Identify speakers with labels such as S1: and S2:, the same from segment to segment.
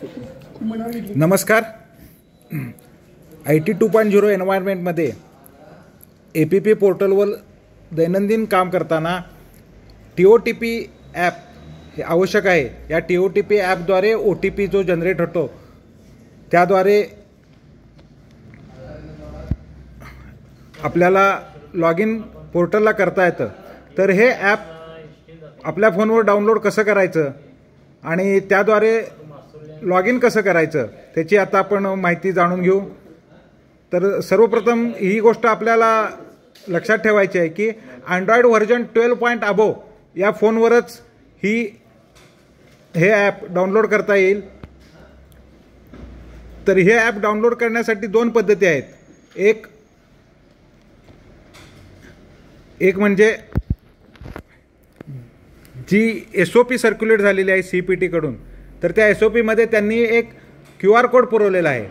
S1: नमस्कार. IT 2.0 एन्व्हायरमेंटमध्ये APP पोर्टलवर दैनंदिन काम करताना TOTP ॲप हे आवश्यक आहे. या TOTP ॲपद्वारे OTP जो जनरेट होतो त्याद्वारे आपल्याला लॉग इन पोर्टलला करता येतं. तर हे ॲप आपल्या फोनवर डाउनलोड कसं करायचं आणि त्याद्वारे लॉग इन कसं करायचं त्याची आता आपण माहिती जाणून घेऊ. तर सर्वप्रथम ही गोष्ट आपल्याला लक्षात ठेवायची आहे की अँड्रॉइड व्हर्जन 12 अबोव या फोनवरच हे ॲप डाउनलोड करता येईल. तर हे ॲप डाउनलोड करण्यासाठी दोन पद्धती आहेत. एक म्हणजे जी SOP सर्क्युलेट झालेली आहे CPT कडून, तर त्या SOP मध्ये त्यांनी एक QR कोड पुरवलेला आहे.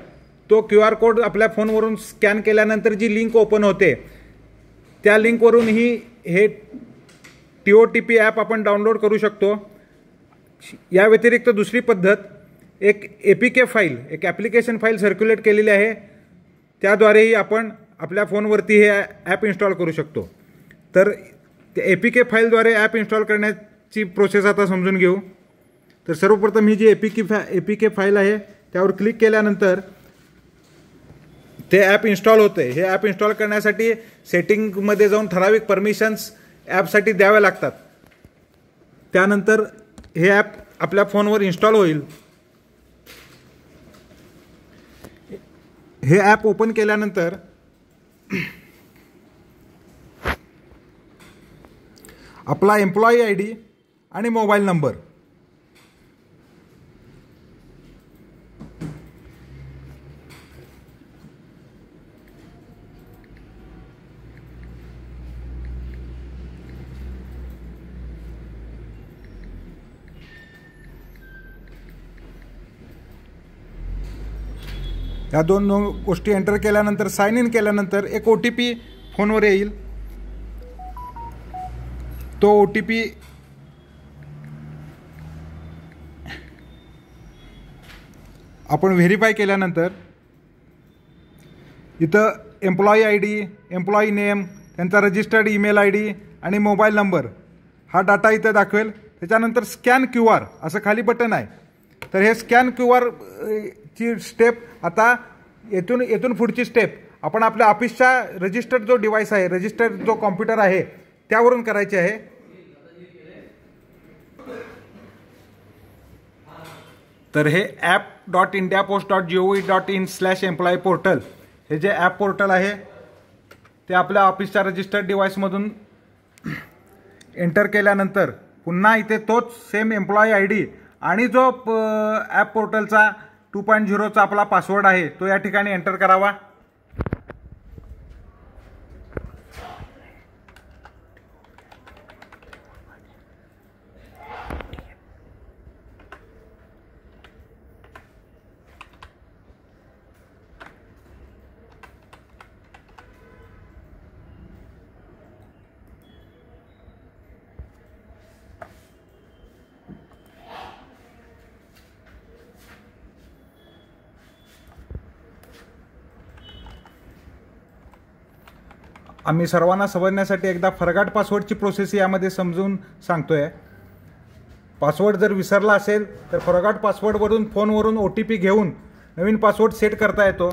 S1: तो QR कोड आपल्या फोनवरून स्कॅन केल्यानंतर जी लिंक ओपन होते त्या लिंकवरूनही हे TOTP ॲप आपण डाउनलोड करू शकतो. या व्यतिरिक्त दुसरी पद्धत एक APK फाईल, एक ॲप्लिकेशन फाईल सर्क्युलेट केलेली आहे. त्याद्वारेही आपण आपल्या फोनवरती हे ॲप इन्स्टॉल करू शकतो. तर त्या APK फाईलद्वारे ॲप इन्स्टॉल करण्याची प्रोसेस आता समजून घेऊ. तर सर्वप्रथम ही जी APK फाईल आहे त्यावर क्लिक केल्यानंतर ते ॲप इन्स्टॉल होते. हे ॲप इन्स्टॉल करण्यासाठी सेटिंगमध्ये जाऊन ठराविक परमिशन्स ॲपसाठी द्याव्या लागतात. त्यानंतर हे ॲप आपल्या फोनवर इन्स्टॉल होईल. हे ॲप ओपन केल्यानंतर आपला एम्प्लॉई ID आणि मोबाईल नंबर या दोन गोष्टी एंटर केल्यानंतर साइन इन केल्यानंतर एक OTP फोनवर येईल. तो OTP आपण व्हेरीफाय केल्यानंतर इथं एम्प्लॉई ID, एम्प्लॉई नेम, त्यांचा रजिस्टर्ड ईमेल ID आणि मोबाईल नंबर हा डाटा इथं दाखवेल. त्याच्यानंतर स्कॅन QR असं खाली बटन आहे. तर हे स्कॅन QR ची स्टेप आता येथून पुढची स्टेप आपण आपल्या ऑफिसच्या रजिस्टर्ड जो डिव्हाइस आहे, रजिस्टर्ड जो कॉम्प्युटर आहे त्यावरून करायची आहे. तर हे app.indiapost.gov.in/employee पोर्टल हे जे ॲप पोर्टल आहे ते आपल्या ऑफिसच्या रजिस्टर्ड डिव्हाइसमधून एंटर केल्यानंतर पुन्हा इथे तोच सेम एम्प्लॉई ID आणि जो ॲप पोर्टलचा 2.0चा आपला पासवर्ड आहे तो या ठिकाणी एंटर करावा. आम्ही सर्वांना समजण्यासाठी एकदा फॉरगॉट पासवर्डची प्रोसेस यामध्ये समजून सांगतोय. पासवर्ड जर विसरला असेल तर फॉरगॉट पासवर्डवरून फोनवरून OTP घेऊन नवीन पासवर्ड सेट करता येतो.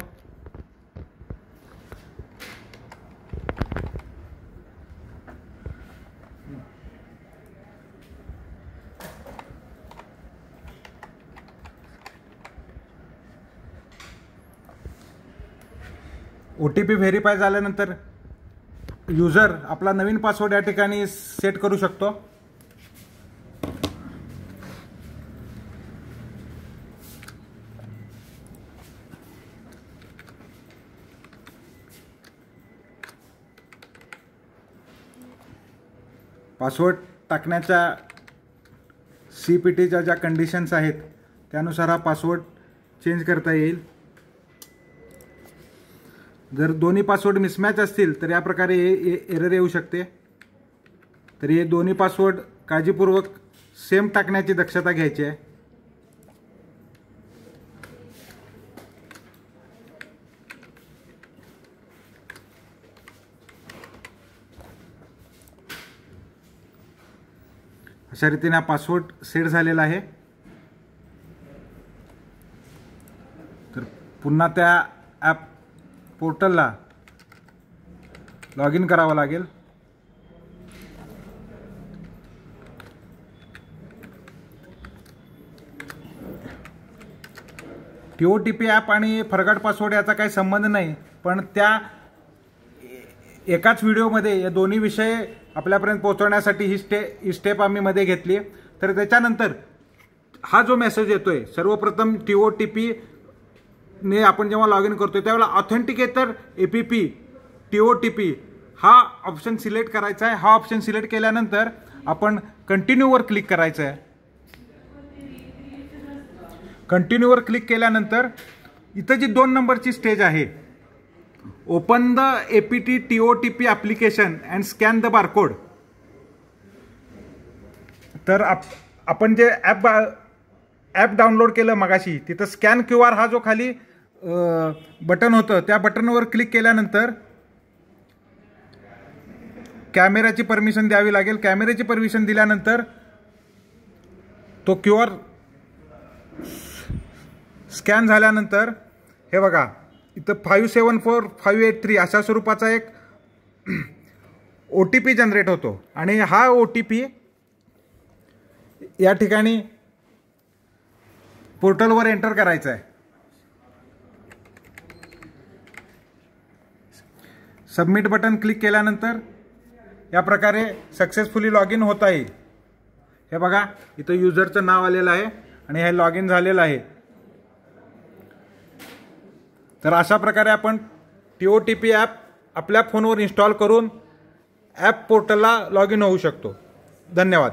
S1: OTP व्हेरीफाय झाल्यानंतर युजर आपला नवीन पासवर्ड या ठिकाणी सेट करू शकतो. पासवर्ड टाकण्याच्या CPTच्या ज्या कंडिशन्स आहेत त्यानुसार हा पासवर्ड चेंज करता येईल. जर दोन्ही पासवर्ड मिसमॅच असतील तर या प्रकारे एरर येऊ शकते. तर हे दोन्ही पासवर्ड काळजीपूर्वक सेम टाकण्याची दक्षता घ्यायची आहे. अशा रीतीने हा पासवर्ड सेट झालेला आहे. तर पुन्हा त्या ॲप पोर्टलला लॉग इन करावं लागेल. TOTP ॲप आणि फरगॉट पासवर्ड याचा काही संबंध नाही, पण त्या एकाच व्हिडिओमध्ये या दोन्ही विषय आपल्यापर्यंत पोहोचवण्यासाठी ही स्टेप आम्ही मध्ये घेतली. तर त्याच्यानंतर हा जो मेसेज येतोय, सर्वप्रथम TOTP ने आपण जेव्हा लॉग इन करतोय त्यावेळेला ऑथेंटिकेटर APP TOTP हा ऑप्शन सिलेक्ट करायचा आहे. हा ऑप्शन सिलेक्ट केल्यानंतर आपण कंटिन्यूवर क्लिक करायचं आहे. कंटिन्यूवर क्लिक केल्यानंतर इथं जी 2 नंबरची स्टेज आहे, open the APT TOTP application and scan the barcode. तर आपण जे ॲप डाउनलोड केलं मगाशी, तिथं स्कॅन QR हा जो खाली बटन होतं त्या बटनवर क्लिक केल्यानंतर कॅमेऱ्याची परमिशन द्यावी लागेल. कॅमेऱ्याची परमिशन दिल्यानंतर तो QR स्कॅन झाल्यानंतर हे बघा इथं 574583 अशा स्वरूपाचा एक OTP जनरेट होतो आणि हा OTP या ठिकाणी पोर्टलवर एंटर करायचा आहे. सबमिट बटन क्लिक केल्यानंतर या प्रकारे सक्सेसफुली लॉग इन होता येईल. हे बघा इथं युजरचं नाव आलेलं आहे आणि हे लॉग इन झालेलं आहे. तर अशा प्रकारे आपण TOTP ॲप आपल्या फोनवर इन्स्टॉल करून ॲप पोर्टलला लॉग इन होऊ शकतो. धन्यवाद.